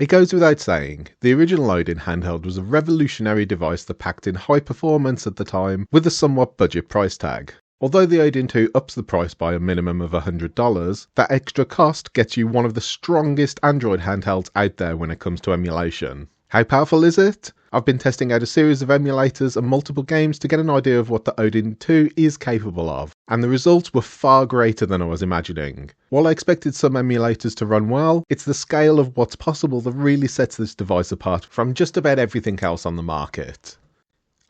It goes without saying, the original Odin handheld was a revolutionary device that packed in high performance at the time with a somewhat budget price tag. Although the Odin 2 ups the price by a minimum of $100, that extra cost gets you one of the strongest Android handhelds out there when it comes to emulation. How powerful is it? I've been testing out a series of emulators and multiple games to get an idea of what the Odin 2 is capable of, and the results were far greater than I was imagining. While I expected some emulators to run well, it's the scale of what's possible that really sets this device apart from just about everything else on the market.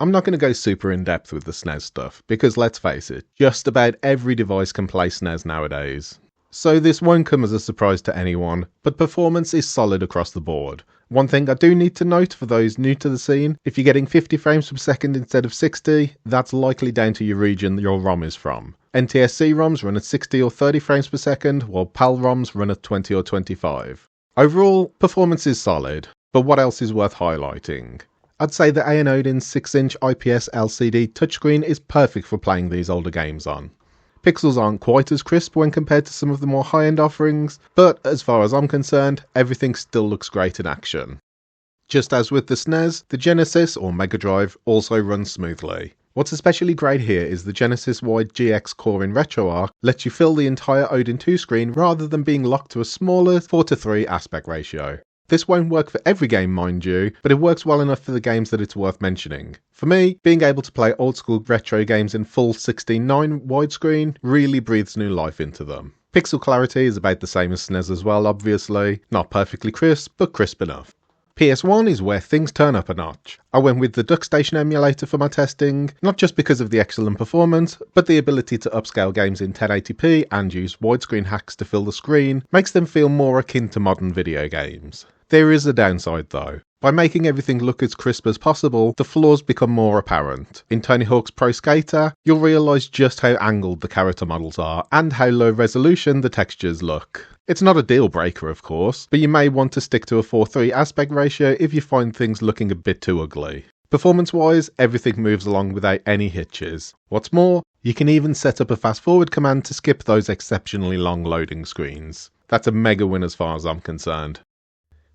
I'm not going to go super in depth with the SNES stuff, because let's face it, just about every device can play SNES nowadays. So this won't come as a surprise to anyone, but performance is solid across the board. One thing I do need to note for those new to the scene, if you're getting 50 frames per second instead of 60, that's likely down to your region your ROM is from. NTSC ROMs run at 60 or 30 frames per second, while PAL ROMs run at 20 or 25. Overall, performance is solid, but what else is worth highlighting? I'd say the AYN Odin 6-inch IPS LCD touchscreen is perfect for playing these older games on. Pixels aren't quite as crisp when compared to some of the more high-end offerings, but as far as I'm concerned, everything still looks great in action. Just as with the SNES, the Genesis or Mega Drive also runs smoothly. What's especially great here is the Genesis wide GX core in RetroArch lets you fill the entire Odin 2 screen rather than being locked to a smaller 4:3 aspect ratio. This won't work for every game, mind you, but it works well enough for the games that it's worth mentioning. For me, being able to play old school retro games in full 16:9 widescreen really breathes new life into them. Pixel clarity is about the same as SNES as well, obviously. Not perfectly crisp, but crisp enough. PS1 is where things turn up a notch. I went with the DuckStation emulator for my testing, not just because of the excellent performance, but the ability to upscale games in 1080p and use widescreen hacks to fill the screen makes them feel more akin to modern video games. There is a downside though. By making everything look as crisp as possible, the flaws become more apparent. In Tony Hawk's Pro Skater, you'll realise just how angled the character models are, and how low resolution the textures look. It's not a deal breaker of course, but you may want to stick to a 4:3 aspect ratio if you find things looking a bit too ugly. Performance wise, everything moves along without any hitches. What's more, you can even set up a fast forward command to skip those exceptionally long loading screens. That's a mega win as far as I'm concerned.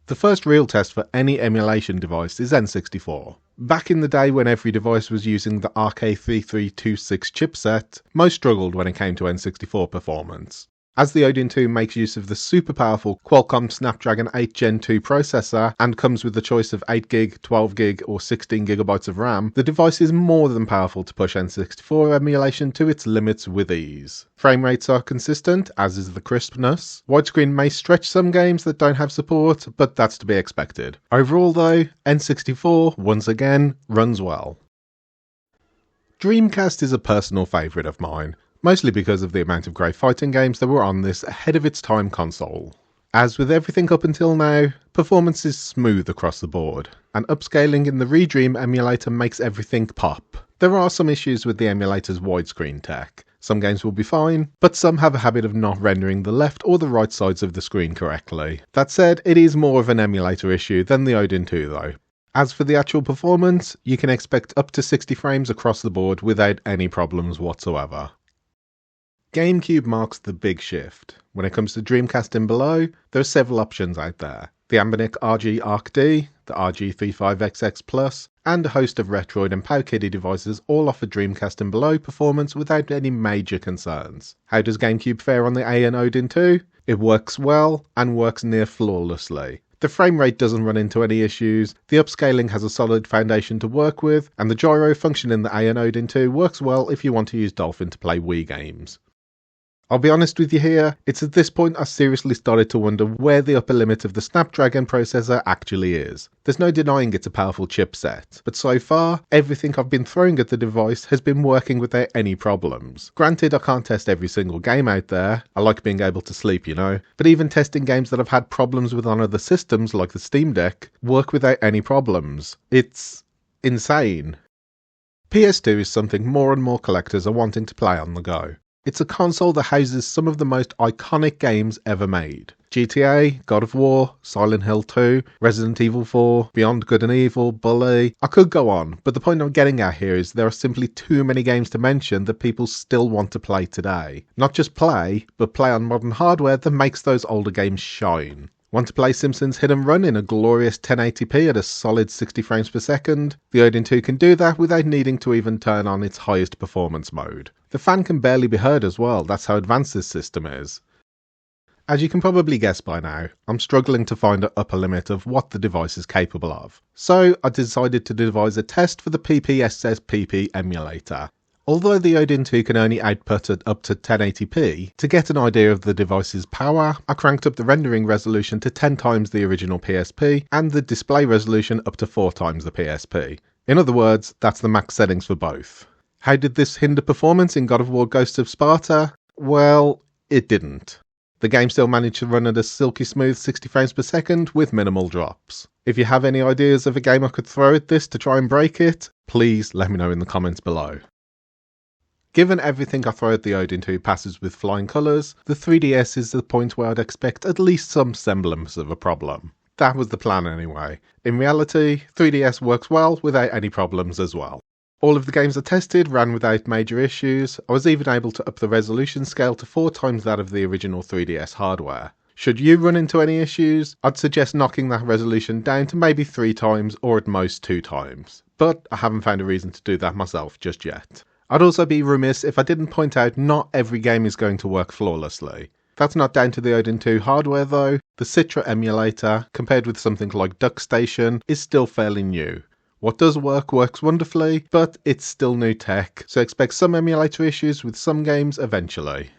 The first real test for any emulation device is N64. Back in the day when every device was using the RK3326 chipset, most struggled when it came to N64 performance. As the Odin 2 makes use of the super powerful Qualcomm Snapdragon 8 Gen 2 processor and comes with the choice of 8GB, 12GB or 16GB of RAM, the device is more than powerful to push N64 emulation to its limits with ease. Frame rates are consistent, as is the crispness. Widescreen may stretch some games that don't have support, but that's to be expected. Overall though, N64, once again, runs well. Dreamcast is a personal favourite of mine, mostly because of the amount of great fighting games that were on this ahead of its time console. As with everything up until now, performance is smooth across the board, and upscaling in the Redream emulator makes everything pop. There are some issues with the emulator's widescreen tech. Some games will be fine, but some have a habit of not rendering the left or the right sides of the screen correctly. That said, it is more of an emulator issue than the Odin 2 though. As for the actual performance, you can expect up to 60 frames across the board without any problems whatsoever. GameCube marks the big shift. When it comes to Dreamcast and below, there are several options out there. The Anbernic RG Arc-D, the RG35XX Plus, and a host of Retroid and PowKiddy devices all offer Dreamcast and below performance without any major concerns. How does GameCube fare on the AYN Odin 2? It works well, and works near flawlessly. The frame rate doesn't run into any issues, the upscaling has a solid foundation to work with, and the gyro function in the AYN Odin 2 works well if you want to use Dolphin to play Wii games. I'll be honest with you here, it's at this point I seriously started to wonder where the upper limit of the Snapdragon processor actually is. There's no denying it's a powerful chipset, but so far, everything I've been throwing at the device has been working without any problems. Granted, I can't test every single game out there, I like being able to sleep, you know, but even testing games that I've had problems with on other systems like the Steam Deck work without any problems. It's insane. PS2 is something more and more collectors are wanting to play on the go. It's a console that houses some of the most iconic games ever made. GTA, God of War, Silent Hill 2, Resident Evil 4, Beyond Good and Evil, Bully. I could go on, but the point I'm getting at here is there are simply too many games to mention that people still want to play today. Not just play, but play on modern hardware that makes those older games shine. Want to play Simpsons Hit and Run in a glorious 1080p at a solid 60 frames per second? The Odin 2 can do that without needing to even turn on its highest performance mode. The fan can barely be heard as well, that's how advanced this system is. As you can probably guess by now, I'm struggling to find an upper limit of what the device is capable of. So I decided to devise a test for the PSP Emulator. Although the Odin 2 can only output at up to 1080p, to get an idea of the device's power, I cranked up the rendering resolution to 10 times the original PSP, and the display resolution up to 4 times the PSP. In other words, that's the max settings for both. How did this hinder performance in God of War Ghosts of Sparta? Well, it didn't. The game still managed to run at a silky smooth 60 frames per second with minimal drops. If you have any ideas of a game I could throw at this to try and break it, please let me know in the comments below. Given everything I throw at the Odin 2 passes with flying colours, the 3DS is the point where I'd expect at least some semblance of a problem. That was the plan anyway. In reality, 3DS works well without any problems as well. All of the games I tested ran without major issues. I was even able to up the resolution scale to 4 times that of the original 3DS hardware. Should you run into any issues, I'd suggest knocking that resolution down to maybe 3 times or at most 2 times. But I haven't found a reason to do that myself just yet. I'd also be remiss if I didn't point out not every game is going to work flawlessly. That's not down to the Odin 2 hardware though. The Citra emulator, compared with something like DuckStation, is still fairly new. What does work works wonderfully, but it's still new tech, so expect some emulator issues with some games eventually.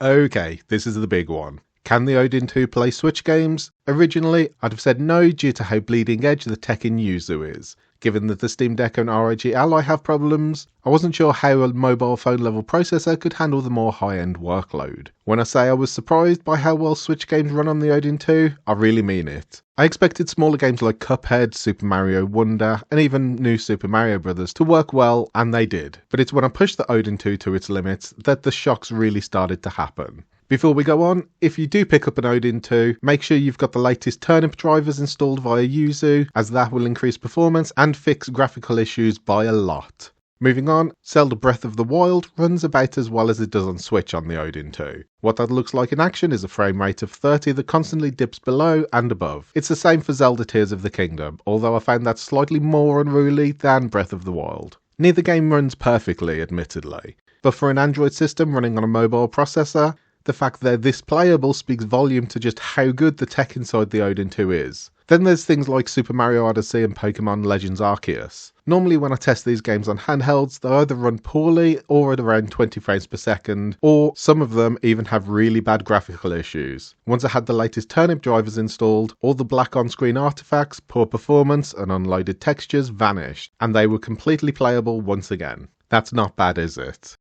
Okay, this is the big one. Can the Odin 2 play Switch games? Originally, I'd have said no due to how bleeding edge the tech in Yuzu is. Given that the Steam Deck and ROG Ally have problems, I wasn't sure how a mobile phone level processor could handle the more high-end workload. When I say I was surprised by how well Switch games run on the Odin 2, I really mean it. I expected smaller games like Cuphead, Super Mario Wonder, and even New Super Mario Bros. To work well, and they did. But it's when I pushed the Odin 2 to its limits that the shocks really started to happen. Before we go on, if you do pick up an Odin 2, make sure you've got the latest turnip drivers installed via Yuzu, as that will increase performance and fix graphical issues by a lot. Moving on, Zelda Breath of the Wild runs about as well as it does on Switch on the Odin 2. What that looks like in action is a frame rate of 30 that constantly dips below and above. It's the same for Zelda Tears of the Kingdom, although I found that slightly more unruly than Breath of the Wild. Neither game runs perfectly, admittedly, but for an Android system running on a mobile processor, the fact they're this playable speaks volume to just how good the tech inside the Odin 2 is. Then there's things like Super Mario Odyssey and Pokemon Legends Arceus. Normally when I test these games on handhelds, they either run poorly or at around 20 frames per second, or some of them even have really bad graphical issues. Once I had the latest turnip drivers installed, all the black on-screen artifacts, poor performance and unloaded textures vanished, and they were completely playable once again. That's not bad, is it?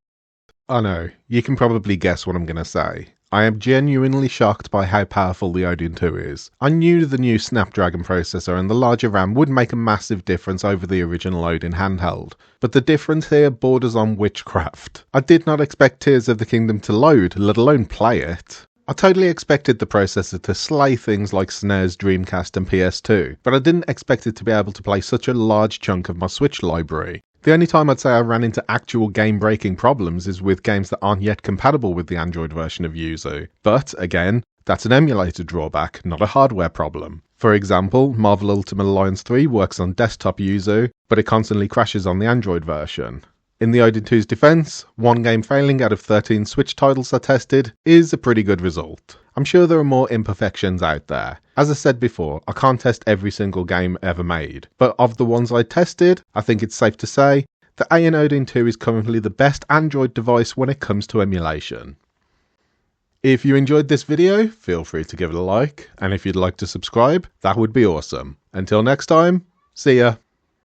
I know, you can probably guess what I'm going to say. I am genuinely shocked by how powerful the Odin 2 is. I knew the new Snapdragon processor and the larger RAM would make a massive difference over the original Odin handheld, but the difference here borders on witchcraft. I did not expect Tears of the Kingdom to load, let alone play it. I totally expected the processor to slay things like SNES, Dreamcast and PS2, but I didn't expect it to be able to play such a large chunk of my Switch library. The only time I'd say I ran into actual game-breaking problems is with games that aren't yet compatible with the Android version of Yuzu. But, again, that's an emulator drawback, not a hardware problem. For example, Marvel Ultimate Alliance 3 works on desktop Yuzu, but it constantly crashes on the Android version. In the Odin 2's defense, one game failing out of 13 Switch titles I tested is a pretty good result. I'm sure there are more imperfections out there. As I said before, I can't test every single game ever made, but of the ones I tested, I think it's safe to say that AYN Odin 2 is currently the best Android device when it comes to emulation. If you enjoyed this video, feel free to give it a like, and if you'd like to subscribe, that would be awesome. Until next time, see ya!